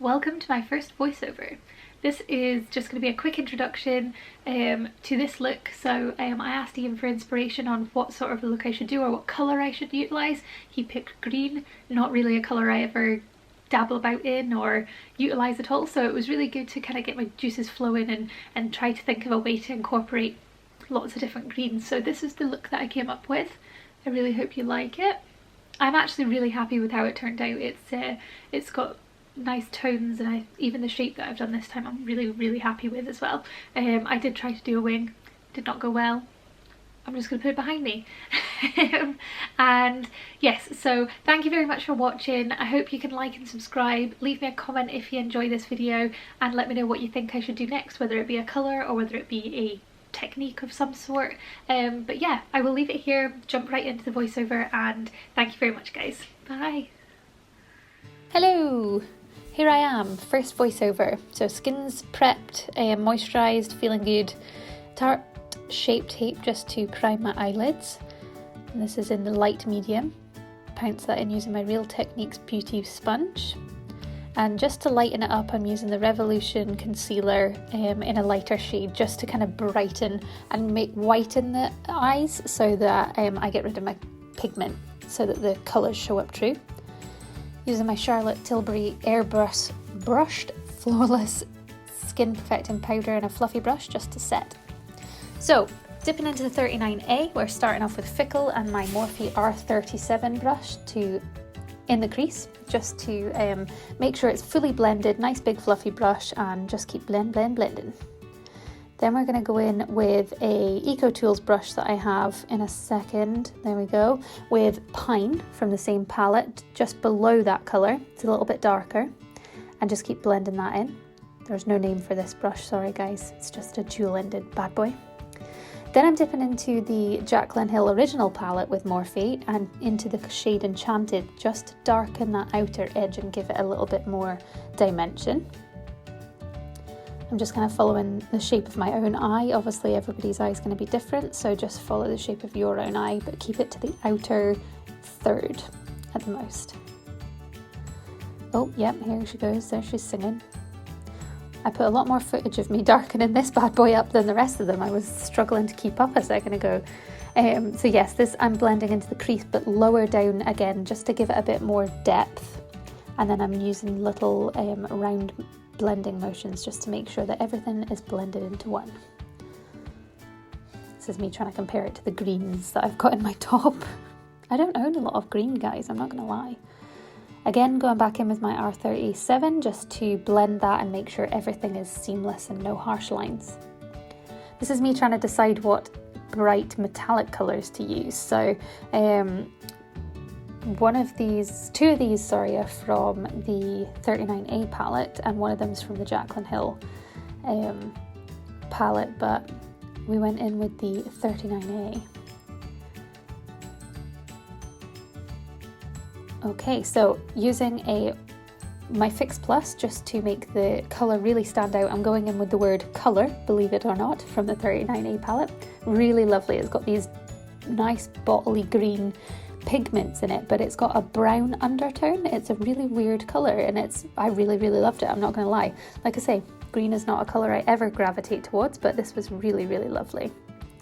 welcome to my first voiceover. This is just going to be a quick introduction to this look. So I asked Ian for inspiration on what sort of look I should do or what colour I should utilise. He picked green, not really a colour I ever dabble about in or utilise at all, so it was really good to kind of get my juices flowing and try to think of a way to incorporate lots of different greens. So this is the look that I came up with. I really hope you like it. I'm actually really happy with how it turned out. It's got nice tones, and even the shape that I've done this time I'm really happy with as well. I did try to do a wing, did not go well. I'm just going to put it behind me. And yes, so thank you very much for watching. I hope you can like and subscribe. Leave me a comment if you enjoy this video and let me know what you think I should do next, whether it be a colour or whether it be a technique of some sort. But yeah, I will leave it here, jump right into the voiceover, and thank you very much guys. Bye. Hello, here I am, first voiceover. So skin's prepped, moisturised, feeling good. Tarte Shapetape just to prime my eyelids, and this is in the light medium. Pounce that in using my Real Techniques Beauty sponge, and just to lighten it up I'm using the Revolution concealer in a lighter shade, just to kind of brighten and whiten the eyes so that I get rid of my pigment so that the colours show up true. Using my Charlotte Tilbury airbrush brushed flawless skin perfecting powder and a fluffy brush just to set. So, dipping into the 39A, we're starting off with Fickle and my Morphe R37 brush in the crease, just to make sure it's fully blended, nice big fluffy brush, and just keep blending. Then we're going to go in with a Eco Tools brush that I have in a second, there we go, with Pine from the same palette, just below that colour. It's a little bit darker, and just keep blending that in. There's no name for this brush, sorry guys, it's just a dual-ended bad boy. Then I'm dipping into the Jaclyn Hill original palette with Morphe and into the shade Enchanted, just to darken that outer edge and give it a little bit more dimension. I'm just kind of following the shape of my own eye. Obviously everybody's eye is going to be different, so just follow the shape of your own eye, but keep it to the outer third at the most. Oh, yep, here she goes, there she's singing. I put a lot more footage of me darkening this bad boy up than the rest of them. I was struggling to keep up a second ago. So yes, this I'm blending into the crease, but lower down again, just to give it a bit more depth. And then I'm using little round blending motions just to make sure that everything is blended into one. This is me trying to compare it to the greens that I've got in my top. I don't own a lot of green, guys, I'm not going to lie. Again, going back in with my R37 just to blend that and make sure everything is seamless and no harsh lines. This is me trying to decide what bright metallic colours to use. So two of these are from the 39A palette, and one of them is from the Jaclyn Hill palette, but we went in with the 39A. Okay, so using my Fix Plus just to make the colour really stand out, I'm going in with the word colour, believe it or not, from the 39A palette. Really lovely, it's got these nice bottly green pigments in it, but it's got a brown undertone. It's a really weird colour, and I really loved it, I'm not going to lie. Like I say, green is not a colour I ever gravitate towards, but this was really lovely.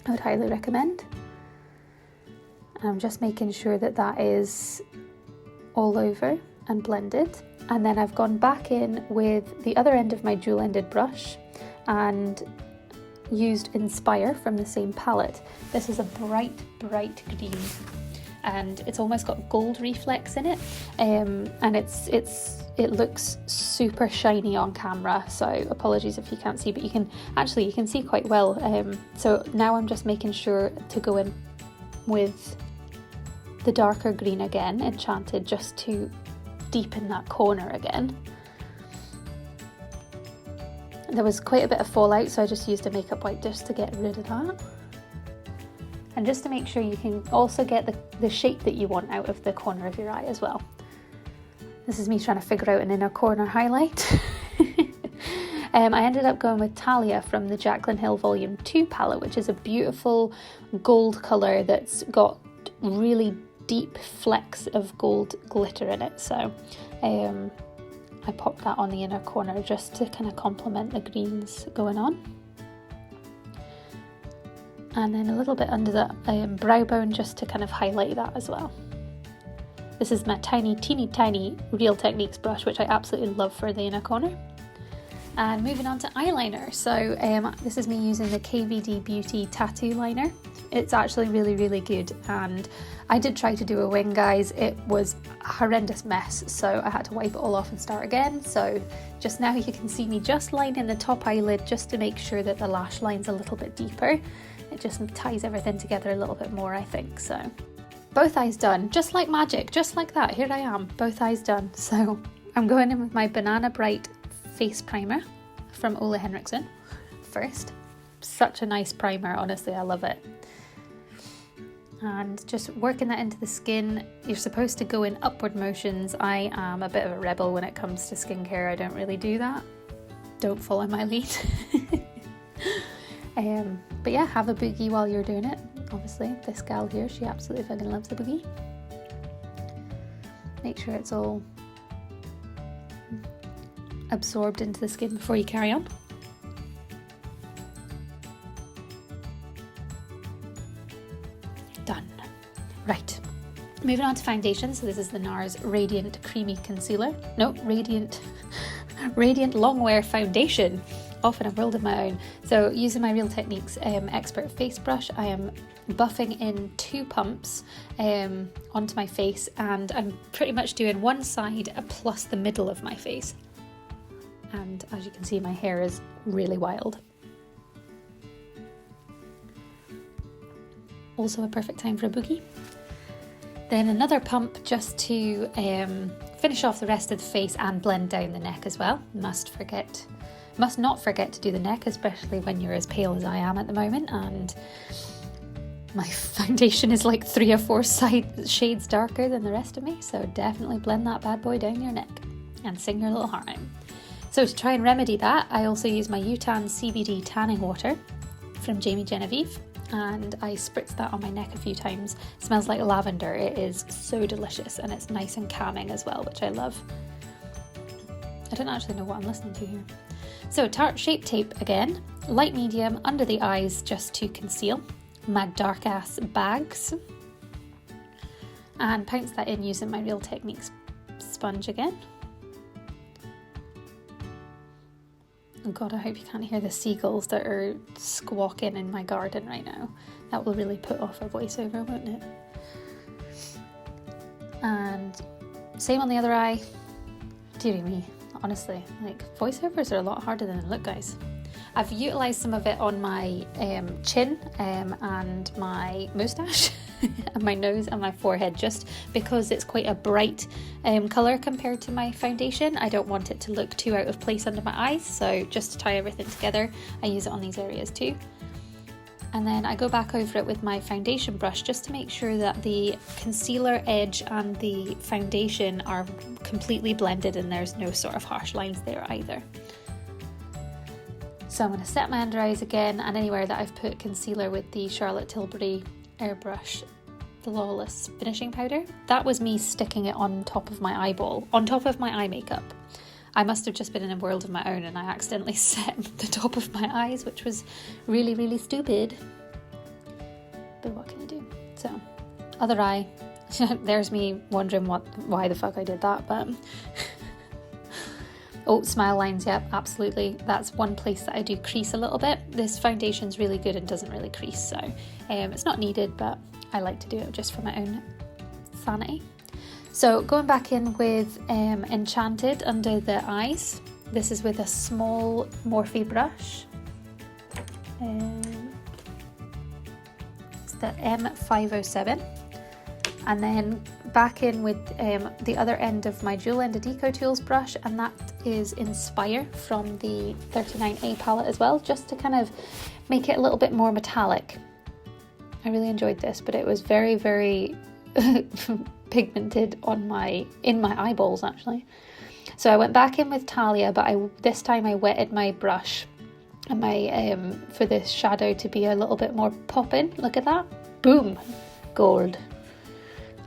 I would highly recommend. And I'm just making sure that that is all over and blended, and then I've gone back in with the other end of my dual-ended brush and used Inspire from the same palette. This is a bright green, and it's almost got gold reflex in it, and it looks super shiny on camera, so apologies if you can't see, but you can see quite well. So now I'm just making sure to go in with the darker green again, Enchanted, just to deepen that corner again. There was quite a bit of fallout, so I just used a makeup wipe just to get rid of that. And just to make sure you can also get the shape that you want out of the corner of your eye as well. This is me trying to figure out an inner corner highlight. I ended up going with Talia from the Jaclyn Hill Volume 2 palette, which is a beautiful gold colour that's got really deep flecks of gold glitter in it. So I popped that on the inner corner just to kind of complement the greens going on. And then a little bit under the brow bone just to kind of highlight that as well. This is my teeny tiny Real Techniques brush, which I absolutely love for the inner corner. And moving on to eyeliner. So this is me using the KVD Beauty Tattoo Liner. It's actually really good, and I did try to do a wing, guys. It was a horrendous mess, so I had to wipe it all off and start again. So just now you can see me just lining the top eyelid just to make sure that the lash line's a little bit deeper. It just ties everything together a little bit more, I think. So both eyes done, just like magic, just like that. Here I am, both eyes done. So I'm going in with my Banana Bright face primer from Ole Henriksen first. Such a nice primer, honestly, I love it. And just working that into the skin. You're supposed to go in upward motions. I am a bit of a rebel when it comes to skincare. I don't really do that. Don't follow my lead. But yeah, have a boogie while you're doing it. Obviously, this gal here, she absolutely fucking loves the boogie. Make sure it's all absorbed into the skin before you carry on. Done. Right, moving on to foundation. So this is the Nars Radiant Creamy Concealer. No, Radiant Longwear Foundation. Off in a world of my own. So using my Real Techniques Expert Face Brush, I am buffing in 2 pumps onto my face, and I'm pretty much doing one side plus the middle of my face. And as you can see, my hair is really wild. Also a perfect time for a boogie. Then another pump just to finish off the rest of the face and blend down the neck as well. Must not forget to do the neck, especially when you're as pale as I am at the moment, and my foundation is like 3 or 4 shades darker than the rest of me, so definitely blend that bad boy down your neck and sing your little heart out. So to try and remedy that, I also use my Utan CBD tanning water from Jamie Genevieve, and I spritz that on my neck a few times. It smells like lavender. It is so delicious, and it's nice and calming as well, which I love. I don't actually know what I'm listening to here. So Tarte Shapetape again, light medium under the eyes just to conceal my dark ass bags, and pounce that in using my Real Techniques sponge again. Oh God, I hope you can't hear the seagulls that are squawking in my garden right now. That will really put off a voiceover, won't it? And same on the other eye. Dearie me. Honestly, like, voiceovers are a lot harder than they look, guys. I've utilised some of it on my chin and my moustache and my nose and my forehead, just because it's quite a bright colour compared to my foundation. I don't want it to look too out of place under my eyes, so just to tie everything together, I use it on these areas too. And then I go back over it with my foundation brush just to make sure that the concealer edge and the foundation are completely blended and there's no sort of harsh lines there either. So I'm going to set my under eyes again, and anywhere that I've put concealer with the Charlotte Tilbury Airbrush Flawless Finishing Powder. That was me sticking it on top of my eyeball, on top of my eye makeup. I must have just been in a world of my own and I accidentally set the top of my eyes, which was really stupid. But what can you do? So, other eye. There's me wondering why the fuck I did that, but... Oh, smile lines, yep, absolutely. That's one place that I do crease a little bit. This foundation's really good and doesn't really crease, so it's not needed, but I like to do it just for my own sanity. So going back in with Enchanted under the eyes. This is with a small Morphe brush. It's the M507. And then back in with the other end of my Dual Ended Eco Tools brush, and that is Inspire from the 39A palette as well, just to kind of make it a little bit more metallic. I really enjoyed this, but it was very pigmented in my eyeballs actually. So I went back in with Talia, but this time I wetted my brush and my for this shadow to be a little bit more popping. Look at that, boom, gold.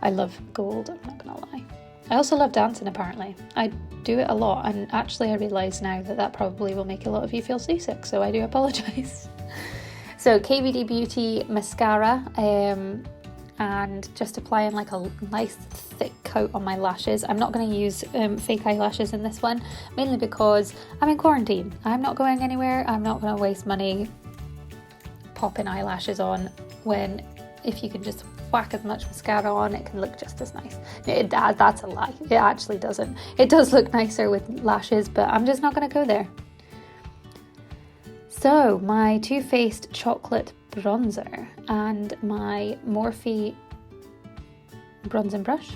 I love gold, I'm not gonna lie. I also love dancing apparently. I do it a lot, and actually I realise now that that probably will make a lot of you feel seasick, so I do apologise. So KVD Beauty mascara, and just applying like a nice thick coat on my lashes. I'm not going to use fake eyelashes in this one, mainly because I'm in quarantine. I'm not going anywhere. I'm not going to waste money popping eyelashes on when, if you can just whack as much mascara on, it can look just as nice. That's a lie. It actually doesn't. It does look nicer with lashes, but I'm just not going to go there. So my Too Faced chocolate bronzer and my Morphe bronzing brush,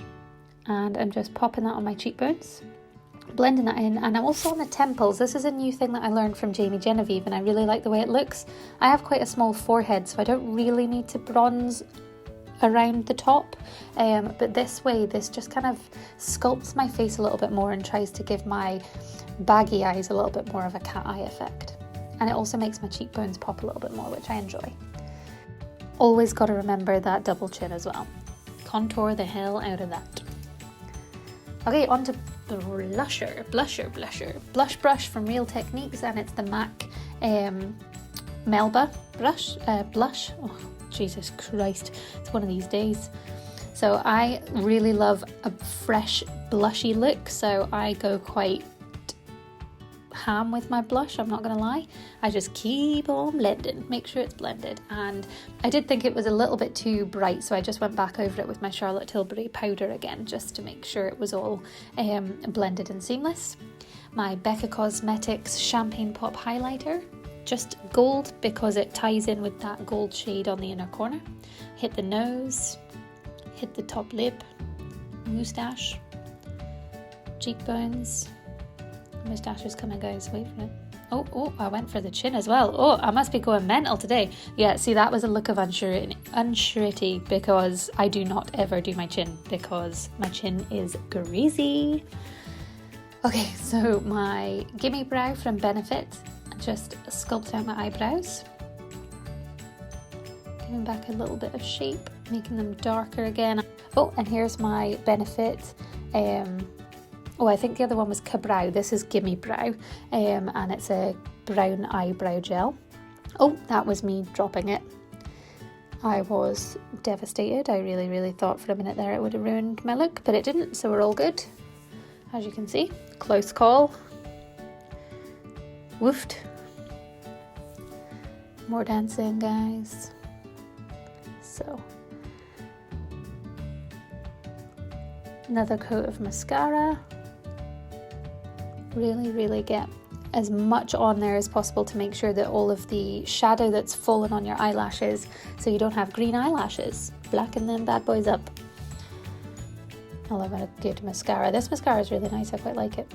and I'm just popping that on my cheekbones, blending that in, and I'm also on the temples. This is a new thing that I learned from Jamie Genevieve, and I really like the way it looks. I have quite a small forehead, so I don't really need to bronze around the top, but this way, this just kind of sculpts my face a little bit more and tries to give my baggy eyes a little bit more of a cat eye effect. And it also makes my cheekbones pop a little bit more, which I enjoy. Always got to remember that double chin as well. Contour the hell out of that. Okay, on to blusher. Blush brush from Real Techniques, and it's the MAC Melba blush. Oh, Jesus Christ, it's one of these days. So I really love a fresh blushy look, so I go quite ham with my blush, I'm not gonna lie. I just keep on blending, make sure it's blended, and I did think it was a little bit too bright, so I just went back over it with my Charlotte Tilbury powder again, just to make sure it was all blended and seamless. My Becca Cosmetics Champagne Pop highlighter, just gold because it ties in with that gold shade on the inner corner. Hit the nose, hit the top lip, moustache, cheekbones. Moustache is coming, guys, wait for it. Oh, I went for the chin as well. Oh, I must be going mental today. Yeah, see, that was a look of unsurety because I do not ever do my chin because my chin is greasy. Okay, so my Gimme brow from Benefit, just sculpt out my eyebrows, giving back a little bit of shape, making them darker again. Oh, and here's my Benefit I think the other one was Kabrow. This is Gimme Brow, and it's a brown eyebrow gel. Oh, that was me dropping it. I was devastated. I really thought for a minute there it would have ruined my look, but it didn't, so we're all good. As you can see, close call. Woofed. More dancing, guys. So, another coat of mascara. Really get as much on there as possible to make sure that all of the shadow that's fallen on your eyelashes, so you don't have green eyelashes. Blacken them bad boys up. I love a good mascara. This mascara is really nice, I quite like it.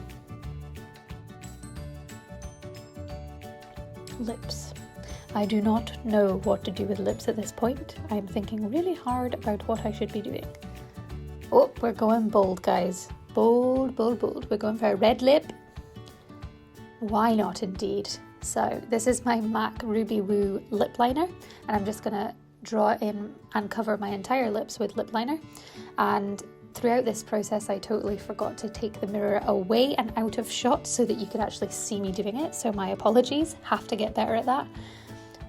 Lips. I do not know what to do with lips at this point. I'm thinking really hard about what I should be doing. Oh, we're going bold, guys. Bold. We're going for a red lip. Why not, indeed? So this is my MAC Ruby Woo lip liner, and I'm just gonna draw in and cover my entire lips with lip liner. And throughout this process, I totally forgot to take the mirror away and out of shot so that you could actually see me doing it. So my apologies, have to get better at that.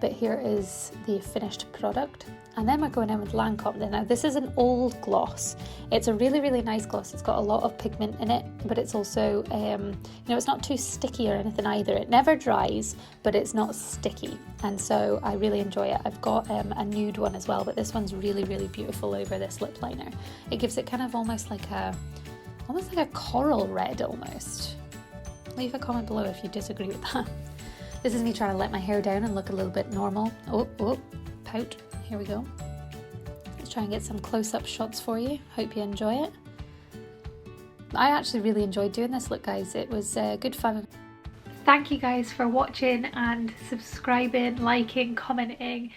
But here is the finished product. And then we're going in with Lancôme. Now this is an old gloss. It's a really nice gloss. It's got a lot of pigment in it, but it's also, it's not too sticky or anything either. It never dries, but it's not sticky. And so I really enjoy it. I've got a nude one as well, but this one's really beautiful over this lip liner. It gives it kind of almost like a coral red almost. Leave a comment below if you disagree with that. This is me trying to let my hair down and look a little bit normal. Oh, pout. Here we go. Let's try and get some close-up shots for you. Hope you enjoy it. I actually really enjoyed doing this look, guys. It was good fun. Thank you guys for watching and subscribing, liking, commenting.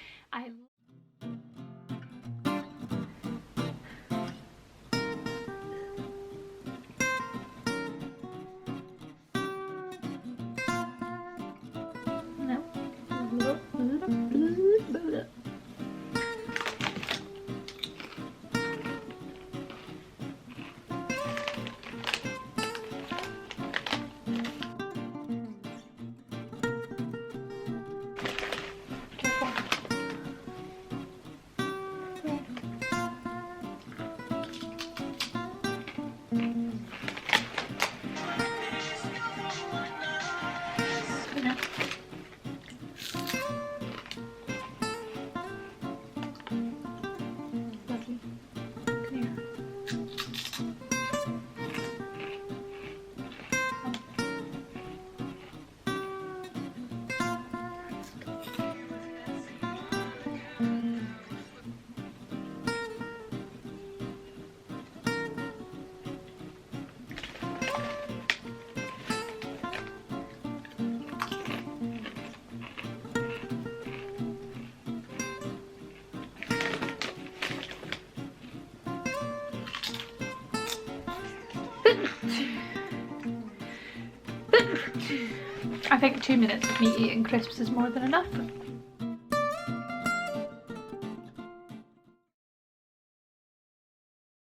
I think 2 minutes of me eating crisps is more than enough.